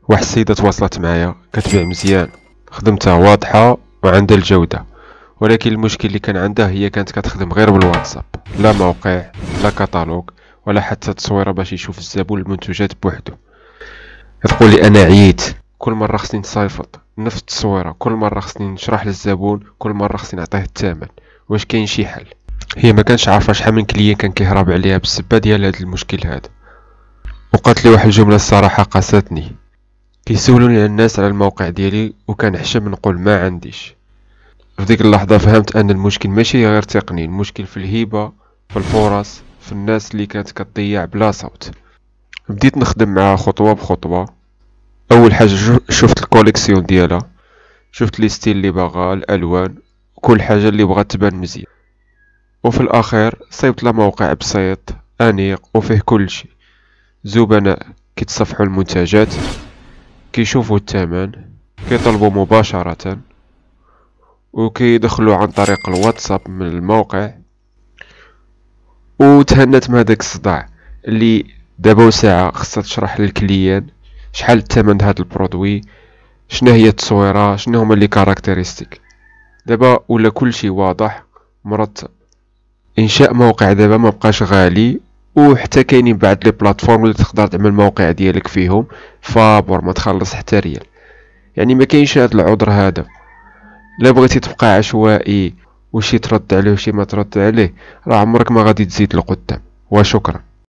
واحد السيدة تواصلت معايا كتبيع مزيان، خدمتها واضحة وعندها الجودة، ولكن المشكل اللي كان عندها هي كانت كتخدم غير بالواتساب، لا موقع لا كتالوج ولا حتى تصويره باش يشوف الزبون المنتوجات بوحدو. تقول لي انا عييت، كل مره خصني نصايفط نفس التصويره، كل مره خصني نشرح للزبون، كل مره خصني نعطيه الثمن. واش كاين شي حل؟ هي ما كانش عارفه شحال من كليان كان كيهرب عليها بسبب ديال هذا المشكل هذا. وقالت لي واحد الجمله الصراحه قاستني، كيسولوني الناس على الموقع ديالي وكنحشم نقول ما عنديش. في ديك اللحظه فهمت ان المشكل ماشي غير تقني، المشكل في الهبه، في الفرص، في الناس اللي كانت كتضيع بلا صوت. بديت نخدم معها خطوه بخطوه. اول حاجه شفت الكوليكسيون ديالها، شفت لي ستيل اللي باغا، الالوان، كل حاجه اللي بغات تبان مزيان. وفي الاخير صيبت لها موقع بسيط انيق وفيه كل شيء. زبناء كيتصفحوا المنتجات، كيشوفوا الثمن، كيطلبوا مباشره، وكيدخلوا عن طريق الواتساب من الموقع. وتهنت من هذاك الصداع اللي دابا ساعه خصها تشرح للكليان شحال الثمن هذا البرودوي، شنو هي التصويره، شنو هما لي كاركتيرستيك. دابا ولا كلشي واضح مرتب. انشاء موقع دابا ما بقاش غالي، وحتى كاينين بعض لي بلاتفورم اللي تقدر تعمل الموقع ديالك فيهم فابور ما تخلص حتى ريال. يعني ما كاينش هذا العذر هذا. لا بغيتي تبقى عشوائي وشي ترد عليه وشي ما ترد عليه، راه عمرك ما غادي تزيد لقدام. وشكرا.